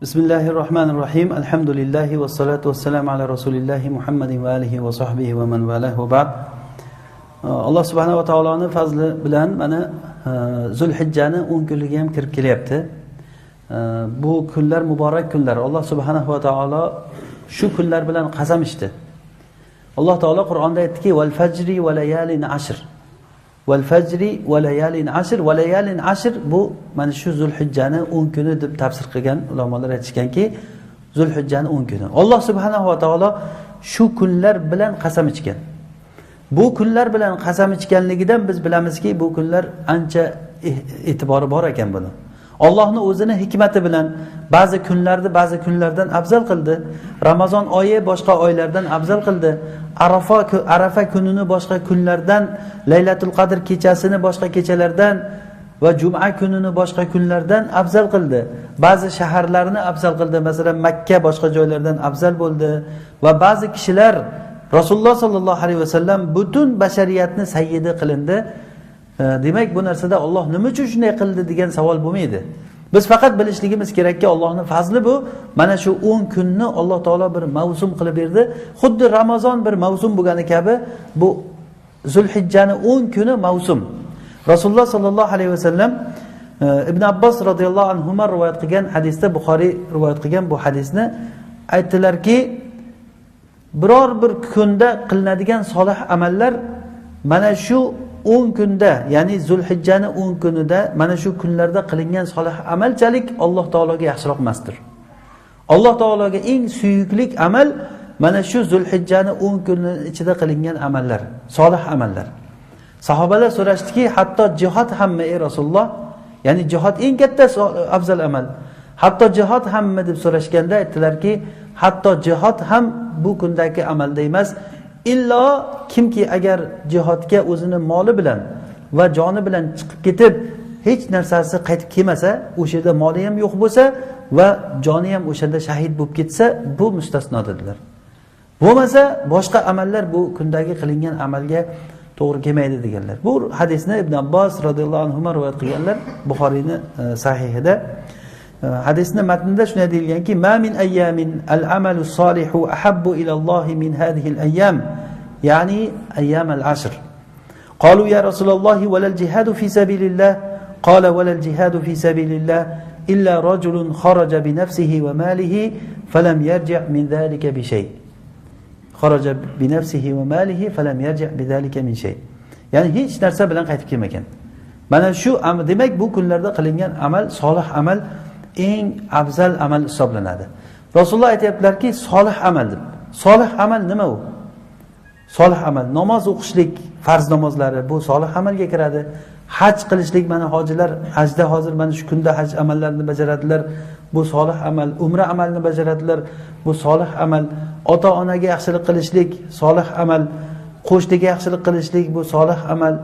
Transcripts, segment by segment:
Bismillahirrahmanirrahim. Alhamdulillahi ve salatu ve selamu ala Resulillahi Muhammedin ve alihi ve sahbihi ve men valah ve ba'd. Allah subhanahu ve taoloning fazli bilan mana Zulhijjani 10 kunligi ham kirib kelyapti. Bu kunlar muborak kunlar. Allah subhanahu ve taolo shu kunlar bilan qasam ichdi. Alloh taolo Qur'onda aytdiki: "Val fajri va layalin ashr." Val fajri va layalin ashr. Va layalin ashr bu mana shu Zulhijjani 10 kuni deb tafsir qilgan ulamolar aytishganki, Zulhijjani 10 kuni. Alloh subhanahu va taolo shu kunlar bilan qasam ichgan. Bu kunlar bilan qasam ichganligidan biz bilamizki, bu kunlar ancha e'tibori bor ekan buni. Allohning o'zini hikmati bilan ba'zi kunlarni ba'zi kunlardan afzal qildi. Ramazon oyi boshqa oylardan afzal qildi. Arafa kunini boshqa kunlardan, Laylatul Qadr kechasini boshqa kechalardan va Juma kunini boshqa kunlardan afzal qildi. Ba'zi shaharlarni afzal qildi. Masalan, Makka boshqa joylardan afzal bo'ldi va ba'zi kishilar Rasululloh sollallohu alayhi vasallam butun bashariyatni sayyidi qilindi. Demak, bu narsada Alloh nima uchun shunday qildi degan savol bo'lmaydi. Biz faqat bilishligimiz kerakki, Allohning fazli bu. Mana shu 10 kunni Alloh taolo bir mavsum qilib berdi. Xuddi Ramazon bir mavsum bo'lgani kabi bu Zulhijjani 10 kuni mavsum. Rasululloh sollallohu alayhi vasallam Ibn Abbos radhiyallohu anhu rivoyat qilgan hadisda, Buxoriy rivoyat qilgan bu hadisni aytdilarki, biror bir kunda qilinadigan solih amallar mana shu 10 kunda, ya'ni Zulhijjani 10 kunida mana shu kunlarda qilingan solih amalchalik Alloh taologa yaxshiroq emasdir. Alloh taologa eng suyuklik amal mana shu Zulhijjani 10 kuni ichida qilingan amallar, solih amallar. Sahobalar so'rashdiki, hatto jihad hammi ey Rasululloh? Ya'ni jihad eng katta afzal amal. Hatto jihad hammi deb so'rashganda aytdilarki, hatto jihad ham bu kundagi amalda emas. Illo kimki agar jihodga o'zini moli bilan va joni bilan chiqib ketib, hech narsasi qaytib kelmasa, o'sha yerda moli ham yo'q bo'lsa va joni ham o'shanda shahid bo'lib ketsa, bu mustasno dedilar. Bo'lmasa boshqa amallar bu kundagi qilingan amalga to'g'ri kelmaydi deganlar. Bu hadisni Ibn Abbos radhiyallohu anhu rivoyat qilganlar, Buxoriyning sahihida. Hadisning matnida shunday deyilganki: "Ma min ayyamin al-amalu solihu ahabbu ila Alloh min hadhihi al-ayyam." Ya'ni ayyam al-ashr. Qalu ya Rasululloh wa al-jihadu fi sabilillah. Qala wa al-jihadu fi sabilillah illa rajulun kharaja bi nafsihi wa malihi falam yarji' min dhalika bi shay. Kharaja bi nafsihi wa malihi falam yarji' bi dhalika min shay. Ya'ni hech narsa bilan qaytib kelmagan. Mana shu demak bu kunlarda qilingan amal, solih amal eng afzal amal hisoblanadi. Rasululloh aytayaptilarki, solih amal deb. Solih amal nima u? Solih amal namoz o'qishlik, farz namozlari bu solih amalga kiradi. Haj qilishlik, mana hojilar hajda hozir mana shu kunda haj amallarini bajaradilar. Bu solih amal, umra amalini bajaradilar. Bu solih amal. Ota-onaga yaxshilik qilishlik, solih amal. Qo'shniga yaxshilik qilishlik, bu solih amal.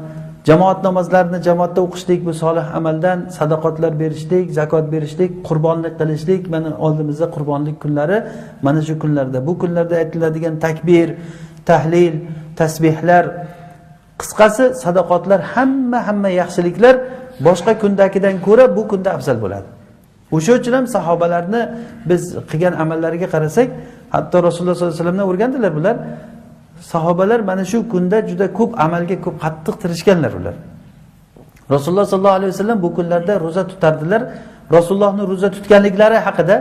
Jamoat namozlarini jamoatda o'qishlik bu solih amaldan, sadaqotlar berishlik, zakot berishlik, qurbonlik qilishlik, mana oldimizda qurbonlik kunlari, mana shu kunlarda, bu kunlarda aytiladigan takbir, tahlil, tasbihlar, qisqasi sadaqotlar, hamma yaxshiliklar boshqa kundagidan ko'ra bu kunda afzal bo'ladi. O'sha uchun ham sahobalarni biz qilgan amallariga qarasak, hatto Rasululloh sollallohu alayhi vasallamdan o'rgandilar bular. Sahobalar mana shu kunda juda ko'p amalga ko'p qattiq tirishganlar ular. Rasululloh sollallohu alayhi vasallam bu kunlarda roza tutardilar. Rasulullohning roza tutganliklari haqida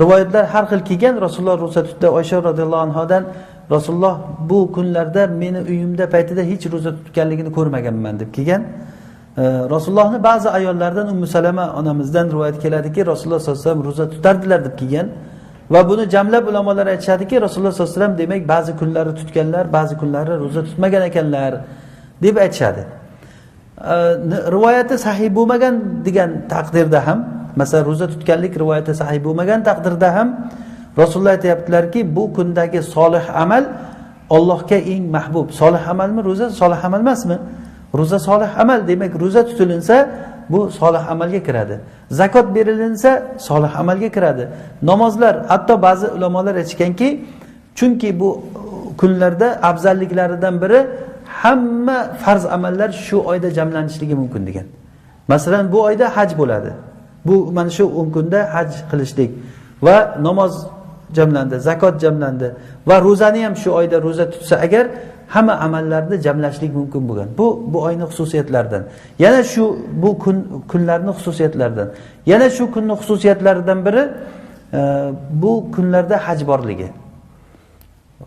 rivoyatlar har xil kelgan. Rasululloh roza tutdi. Oysha radhiyallohu anhodan Rasululloh bu kunlarda meni uyimda paytida hech roza tutganligini ko'rmaganman deb kelgan. Rasulullohning ba'zi ayollaridan Ummu Salama onamizdan rivoyat keladiki, Rasululloh sollallohu alayhi vasallam roza tutardilar deb kelgan. Va buni jamlab ulamolar aytishadiki, Rasululloh sollallohu alayhi vasallam demak ba'zi kunlari tutganlar, ba'zi kunlari roza tutmagan ekanlar deb aytishadi. Rivoyati sahih bo'lmagan degan taqdirda ham, masalan roza tutganlik rivoyati sahih bo'lmagan taqdirda ham Rasululloh aytayaptilarki, bu kundagi solih amal Allohga eng mahbub. Solih amalmi roza? Solih amal emasmi? Roza solih amal, demak roza tutilinsa bu solih amalga kiradi. Zakot berilinsa solih amalga kiradi. Namozlar, hatto ba'zi ulamolar aytganki, chunki bu kunlarda afzalliklaridan biri hamma farz amallar shu oyda jamlanishligi mumkin degan. Masalan, bu oyda haj bo'ladi. Bu mana shu 10 kunda haj qilishlik va namoz jamlandi, zakot jamlandi va ro'zani ham shu oyda ro'za tutsa agar hamma amallarni jamlashlik mumkin bo'lgan. Bu oyning xususiyatlaridan. Yana shu bu kunlarning xususiyatlaridan. Yana shu kunning xususiyatlaridan biri bu kunlarda haj borligi.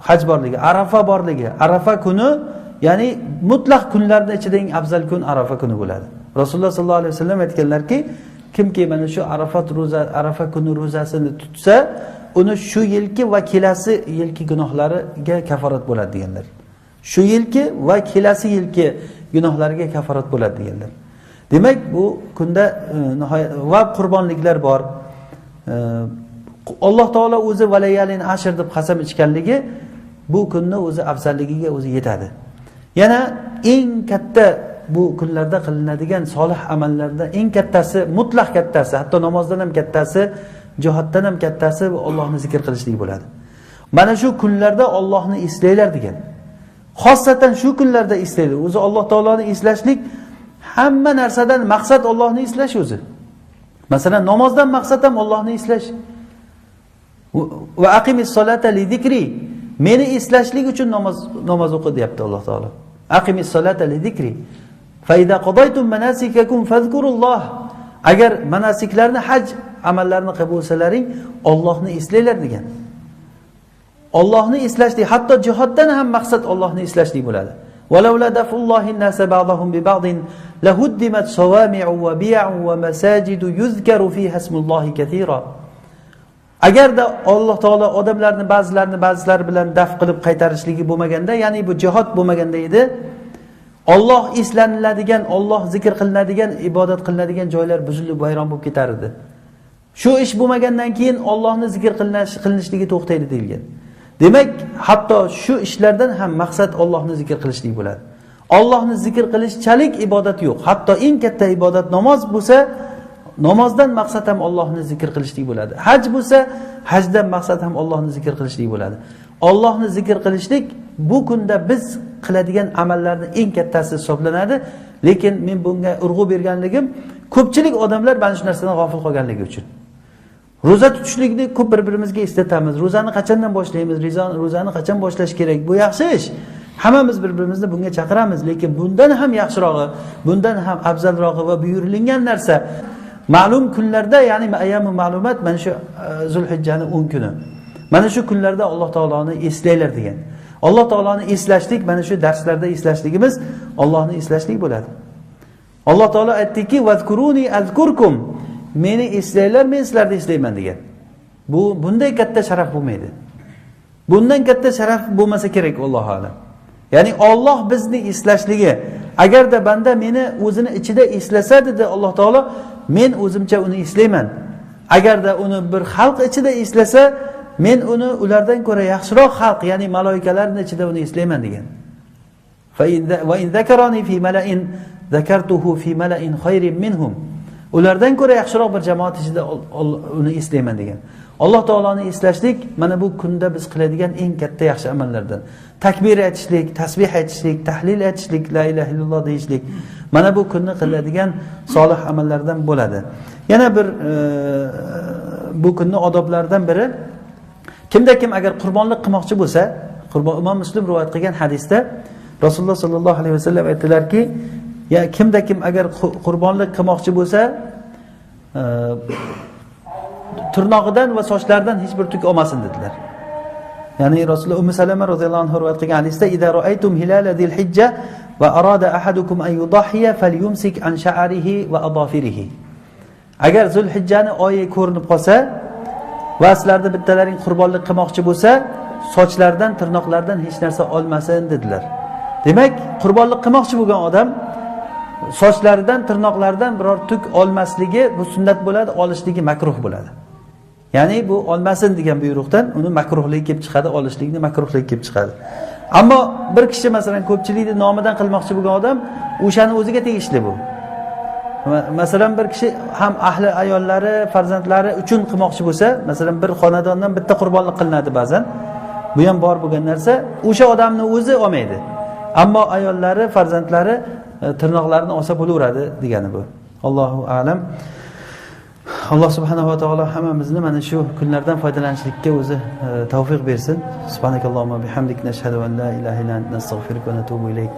Haj borligi, Arafa borligi. Arafa kuni, ya'ni mutlaq kunlarning ichida eng afzal kun Arafa kuni bo'ladi. Rasululloh sollallohu alayhi vasallam aytganlarki, kimki mana shu Arafa kuni ro'zasini tutsa, uni shu yilki va kelasi yilki gunohlariga kafarat bo'ladi deganlar. Shu yilki va kelasi yilki gunohlariga kafarat bo'ladi deganlar. Demak, bu kunda nihoyat va qurbonliklar bor. Alloh taolo o'zi valayalin ashr deb qasam ichganligi bu kunni o'zi afzalligiga o'zi yetadi. Yana eng katta bu kunlarda qilinadigan solih amallardan eng kattasi, mutlaq kattasi, hatto namozdan ham kattasi, jihoddan ham kattasi Allohni zikr qilishlik bo'ladi. Mana shu kunlarda Allohni eslanglar degan. Xosatan shu kunlarda eslaylik. O'zi Alloh taoloni eslashlik hamma narsadan maqsad Allohni eslash o'zi. Masalan, namozdan maqsad ham Allohni eslash. Va aqimis solata li zikri. Meni eslashlik uchun namoz o'qi deyapti Alloh taolo. Aqimis solata li zikri. Fa idza qadaytum manasikakum fazkurulloh. Agar manasiklarni, haj amallarini qilib bo'lsalaring, Allohni eslanglar degan. Allohni eslashlik, hatto jihoddan ham maqsad Allohni eslashlik bo'ladi. Walau dafullohi an-nasa ba'dahum bi ba'din lahuddimat sawami'u wa bi'u wa masajidu yuzkaru fiha ismullohi katira. Agarda Alloh taolo odamlarni ba'zilari bilan daf qilib qaytarishligi bo'lmaganda, ya'ni bu jihod bo'lmaganda edi, Alloh eslaniladigan, Alloh zikr qilinadigan, ibodat qilinadigan joylar buzilib vayron bo'lib ketar edi. Shu ish bo'lmagandan keyin Allohni zikr qilinishligi to'xtaydi deyilgan. Demak, hatto shu ishlardan ham maqsad Allohni zikr qilishlik bo'ladi. Allohni zikr qilishchalik ibodat yo'q. Hatto eng katta ibodat namoz bo'lsa, namozdan maqsad ham Allohni zikr qilishlik bo'ladi. Haj bo'lsa, hajdan maqsad ham Allohni zikr qilishlik bo'ladi. Allohni zikr qilishlik bu kunda biz qiladigan amallarning eng kattasi hisoblanadi. Lekin men bunga urg'u berganligim, ko'pchilik odamlar mana shu narsadan g'ofil qolganligi uchun. Ro'za tutishlikni ko'p bir-birimizga eslatamiz. Ro'zani qachondan boshlaymiz? Ro'zani qachon boshlash kerak? Bu yaxshi ish. Hammamiz bir-birimizni bunga chaqiramiz, lekin bundan ham yaxshirog'i, bundan ham afzalrog'i va buyurilgan narsa ma'lum kunlarda, ya'ni ayyamul ma'lumat, mana shu Zulhijjaning 10 kuni. Mana shu kunlarda Alloh taoloni eslanglar degan. Alloh taoloni eslashlik, mana shu darslarda eslashligimiz Allohni eslashlik bo'ladi. Alloh taolo aytdiki, "Vazkuruni azkurkum." Meni eslanglar, men sizlarni eslayman degan. Bunday katta sharaf bo'lmaydi. Bundan katta sharaf bo'lmasa kerak, Alloh alam. Ya'ni Alloh bizni eslashligi, agarda banda meni o'zini ichida eslasa dedi Alloh taolo, men o'zimcha uni eslayman. Agarda uni bir xalq ichida eslasa, men uni ulardan ko'ra yaxshiroq xalq, ya'ni malaikalarning ichida uni eslayman degan. Va in zakarani fi mala'in zakartuhu fi mala'in khayrin minhum. Ulardan ko'ra yaxshiroq bir jamoat ichida uni eslayman degan. Alloh taoloni eslashlik mana bu kunda biz qiladigan eng katta yaxshi amallardan. Takbir aytishlik, tasbih aytishlik, tahlil aytishlik, la ilaha illalloh deyishlik. Mana bu kunni qiladigan solih amallardan bo'ladi. Yana bir bu kunning odoblaridan biri, kimda kim agar qurbonlik qilmoqchi bo'lsa, Imom Muslim rivoyat qilgan hadisda Rasululloh sollallohu alayhi vasallam aytdilarki, ya kimda kim agar qurbonlik qilmoqchi bo'lsa, tirnog'idan va sochlaridan hech bir tuk olmasin dedilar. Ya'ni Rasululloh Ummu Salama roziyallohu anha rivoyat qilgan hadisda, "Idza ra'aytum hilala zil hijja va arada ahadukum an yudahhiya falyumsik an sha'rihi va adafirihi." Agar Zulhijjani oyi ko'rinib qolsa va sizlarning bittalaring qurbonlik qilmoqchi bo'lsa, sochlaridan, tirnoqlaridan hech narsa olmasin dedilar. Demak, qurbonlik qilmoqchi bo'lgan odam sochlaridan, tirnoqlaridan biror tuk olmasligi bu sunnat bo'ladi, olishligi makruh bo'ladi. Ya'ni bu olmasin degan buyruqdan uni makruhligi kelib chiqadi, olishlikni makruhligi kelib chiqadi. Ammo bir kishi masalan ko'pchilikni nomidan qilmoqchi bo'lgan odam, o'shani o'ziga tegishli bu. Masalan bir kishi ham ahli ayollari, farzandlari uchun qilmoqchi bo'lsa, masalan bir xonadondan bitta qurbonlik qilinadi ba'zan. Bu ham bor bo'lgan narsa, o'sha odamni o'zi olmaydi. Ammo ayollari, farzandlari tirnoqlarini olsa bo'laveradi degani bu. Allohu a'lam. Alloh subhanahu va taolo hammamizni mana shu kunlardan foydalanishlikka o'zi tavfiq bersin. Subhanakallohumma bihamdik nashhadu an la ilaha illa anta nastag'firuka va natubu ilayk.